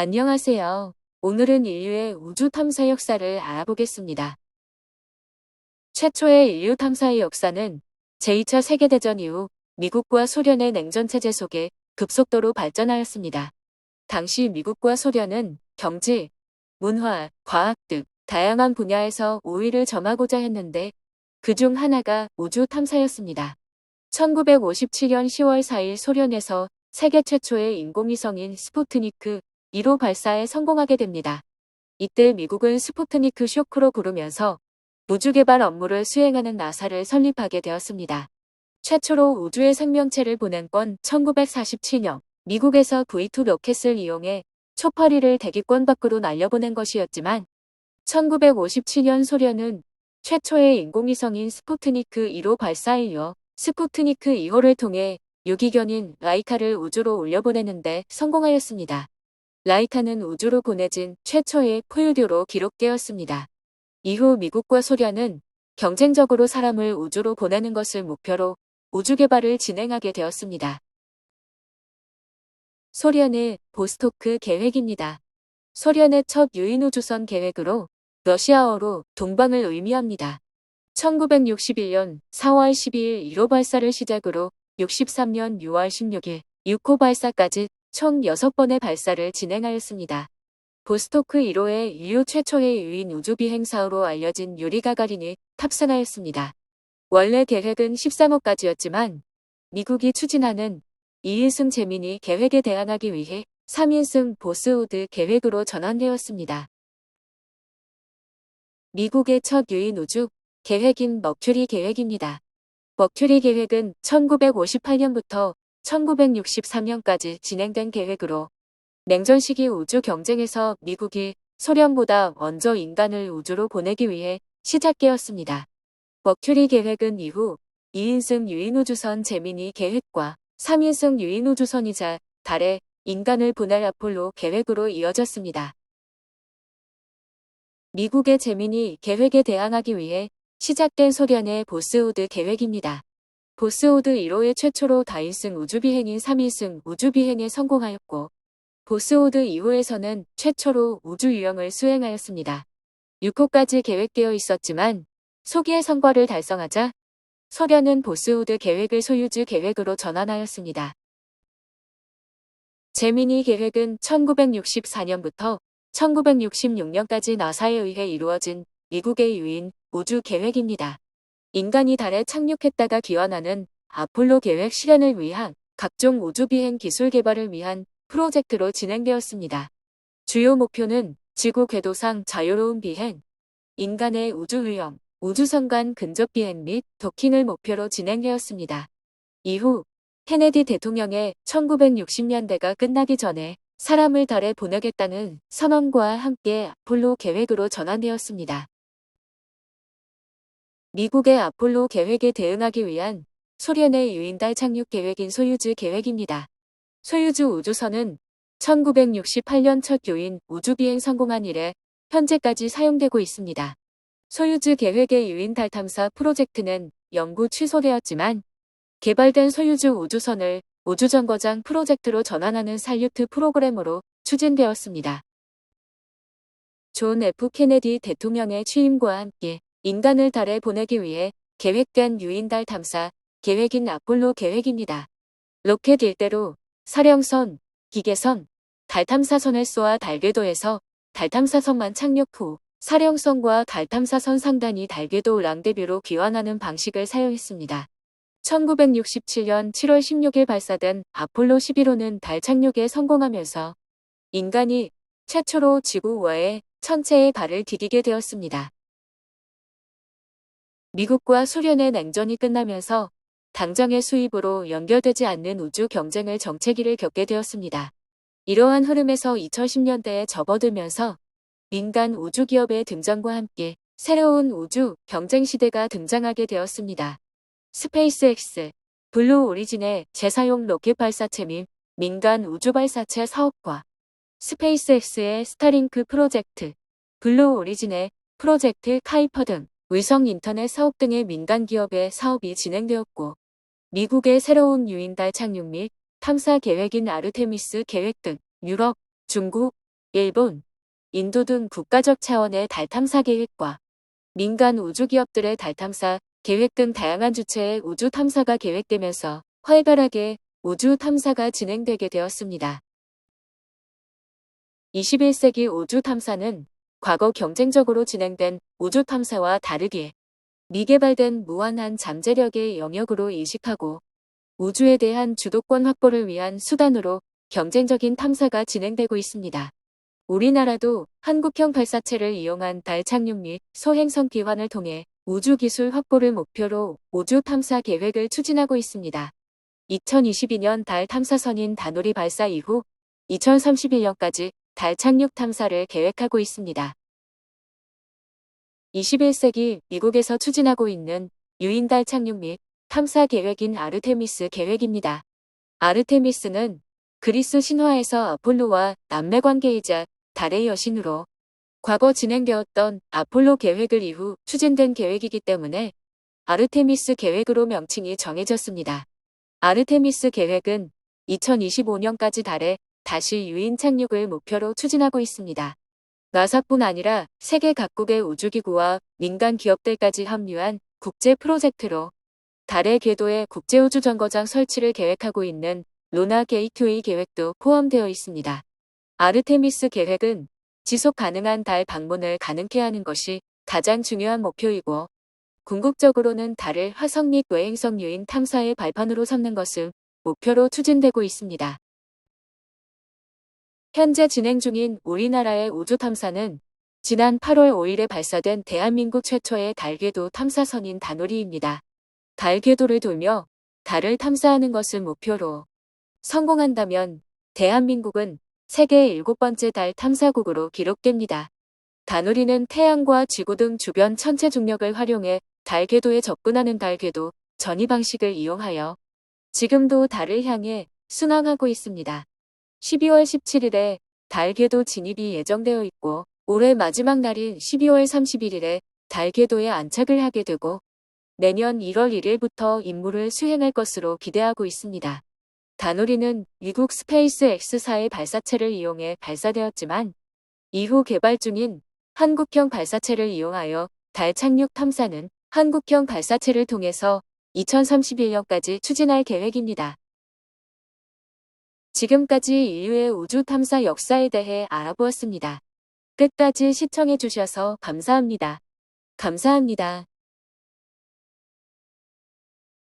안녕하세요. 오늘은 인류의 우주 탐사 역사를 알아보겠습니다. 최초의 인류 탐사의 역사는 제2차 세계대전 이후 미국과 소련의 냉전체제 속에 급속도로 발전하였습니다. 당시 미국과 소련은 경제, 문화, 과학 등 다양한 분야에서 우위를 점하고자 했는데 그중 하나가 우주 탐사였습니다. 1957년 10월 4일 소련에서 세계 최초의 인공위성인 스푸트니크 1호 발사에 성공하게 됩니다. 이때 미국은 스푸트니크 쇼크로 부르면서 우주개발 업무를 수행하는 나사를 설립하게 되었습니다. 최초로 우주에 생명체를 보낸 건 1947년 미국에서 V2 로켓을 이용해 초파리를 대기권 밖으로 날려보낸 것이었지만 1957년 소련은 최초의 인공위성인 스푸트니크 1호 발사에 이어 스푸트니크 2호를 통해 유기견인 라이카를 우주로 올려보내는데 성공하였습니다. 라이카는 우주로 보내진 최초의 포유류로 기록되었습니다. 이후 미국과 소련은 경쟁적으로 사람을 우주로 보내는 것을 목표로 우주 개발을 진행하게 되었습니다. 소련의 보스토크 계획입니다. 소련의 첫 유인우주선 계획으로 러시아어로 동방을 의미합니다. 1961년 4월 12일 1호 발사를 시작으로 63년 6월 16일 6호 발사까지 총 6번의 발사를 진행하였습니다. 보스토크 1호의 인류 최초의 유인 우주비행사로 알려진 유리 가가린이 탑승하였습니다. 원래 계획은 13호까지였지만 미국이 추진하는 2인승 재민이 계획에 대항하기 위해 3인승 보스우드 계획으로 전환되었습니다. 미국의 첫 유인 우주 계획인 머큐리 계획입니다. 머큐리 계획은 1958년부터 1963년까지 진행된 계획으로 냉전 시기 우주 경쟁에서 미국이 소련보다 먼저 인간을 우주로 보내기 위해 시작되었습니다. 머큐리 계획은 이후 2인승 유인우주선 제미니 계획과 3인승 유인우주선이자 달에 인간을 보낼 아폴로 계획으로 이어졌습니다. 미국의 제미니 계획에 대항하기 위해 시작된 소련의 보스우드 계획입니다. 보스우드 1호의 최초로 다인승 우주비행인 3인승 우주비행에 성공하였고 보스우드 2호에서는 최초로 우주유영을 수행하였습니다. 6호까지 계획되어 있었지만 소기의 성과를 달성하자 소련은 보스우드 계획을 소유주 계획으로 전환하였습니다. 제미니 계획은 1964년부터 1966년까지 나사에 의해 이루어진 미국의 유인 우주 계획입니다. 인간이 달에 착륙했다가 귀환하는 아폴로 계획 실현을 위한 각종 우주비행 기술 개발을 위한 프로젝트로 진행되었습니다. 주요 목표는 지구 궤도상 자유로운 비행, 인간의 우주유영, 우주선 간 근접 비행 및 도킹을 목표로 진행되었습니다. 이후 케네디 대통령의 1960년대가 끝나기 전에 사람을 달에 보내겠다는 선언과 함께 아폴로 계획으로 전환되었습니다. 미국의 아폴로 계획에 대응하기 위한 소련의 유인달 착륙 계획인 소유주 계획입니다. 소유주 우주선은 1968년 첫 유인 우주비행 성공한 이래 현재까지 사용되고 있습니다. 소유주 계획의 유인달 탐사 프로젝트는 영구 취소되었지만 개발된 소유주 우주선을 우주정거장 프로젝트로 전환하는 살유트 프로그램으로 추진되었습니다. 존 F. 케네디 대통령의 취임과 함께 인간을 달에 보내기 위해 계획된 유인달 탐사 계획인 아폴로 계획입니다. 로켓 일대로 사령선, 기계선, 달 탐사선을 쏘아 달궤도에서 달 탐사선만 착륙 후 사령선과 달 탐사선 상단이 달궤도 랑데뷰로 귀환하는 방식을 사용했습니다. 1967년 7월 16일 발사된 아폴로 11호는 달 착륙에 성공하면서 인간이 최초로 지구 외에 천체의 발을 디디게 되었습니다. 미국과 소련의 냉전이 끝나면서 당장의 수입으로 연결되지 않는 우주 경쟁을 정체기를 겪게 되었습니다. 이러한 흐름에서 2010년대에 접어들면서 민간 우주기업의 등장과 함께 새로운 우주 경쟁 시대가 등장하게 되었습니다. 스페이스X, 블루 오리진의 재사용 로켓 발사체 및 민간 우주 발사체 사업과 스페이스X의 스타링크 프로젝트, 블루 오리진의 프로젝트 카이퍼 등 위성 인터넷 사업 등의 민간 기업의 사업이 진행되었고 미국의 새로운 유인달 착륙 및 탐사 계획인 아르테미스 계획 등 유럽, 중국, 일본, 인도 등 국가적 차원의 달 탐사 계획과 민간 우주기업들의 달 탐사 계획 등 다양한 주체의 우주 탐사가 계획되면서 활발하게 우주 탐사가 진행되게 되었습니다. 21세기 우주 탐사는 과거 경쟁적으로 진행된 우주 탐사와 다르게 미개발된 무한한 잠재력의 영역으로 인식하고 우주에 대한 주도권 확보를 위한 수단으로 경쟁적인 탐사가 진행되고 있습니다. 우리나라도 한국형 발사체를 이용한 달 착륙 및 소행성 기환을 통해 우주 기술 확보를 목표로 우주 탐사 계획을 추진하고 있습니다. 2022년 달 탐사선인 다누리 발사 이후 2031년까지 달 착륙 탐사를 계획하고 있습니다. 21세기 미국에서 추진하고 있는 유인달 착륙 및 탐사 계획인 아르테미스 계획입니다. 아르테미스는 그리스 신화에서 아폴로와 남매 관계이자 달의 여신으로 과거 진행되었던 아폴로 계획을 이후 추진된 계획이기 때문에 아르테미스 계획으로 명칭이 정해졌습니다. 아르테미스 계획은 2025년까지 달에 다시 유인 착륙을 목표로 추진하고 있습니다. 나사뿐 아니라 세계 각국의 우주기구와 민간 기업들까지 합류한 국제 프로젝트로 달의 궤도에 국제우주정거장 설치를 계획하고 있는 루나 게이트웨이 계획도 포함되어 있습니다. 아르테미스 계획은 지속 가능한 달 방문을 가능케 하는 것이 가장 중요한 목표이고 궁극적으로는 달을 화성 및 외행성 유인 탐사의 발판으로 삼는 것을 목표로 추진되고 있습니다. 현재 진행 중인 우리나라의 우주 탐사는 지난 8월 5일에 발사된 대한민국 최초의 달궤도 탐사선인 다누리입니다. 달궤도를 돌며 달을 탐사하는 것을 목표로 성공한다면 대한민국은 세계 7번째 달 탐사국으로 기록됩니다. 다누리는 태양과 지구 등 주변 천체 중력을 활용해 달 궤도에 접근하는 달 궤도 전이 방식을 이용하여 지금도 달을 향해 순항하고 있습니다. 12월 17일에 달 궤도 진입이 예정되어 있고 올해 마지막 날인 12월 31일에 달 궤도에 안착을 하게 되고 내년 1월 1일부터 임무를 수행할 것으로 기대하고 있습니다. 다누리는 미국 스페이스 X사의 발사체를 이용해 발사되었지만 이후 개발 중인 한국형 발사체를 이용하여 달 착륙 탐사는 한국형 발사체를 통해서 2031년까지 추진할 계획입니다. 지금까지 인류의 우주 탐사 역사에 대해 알아보았습니다. 끝까지 시청해 주셔서 감사합니다. 감사합니다.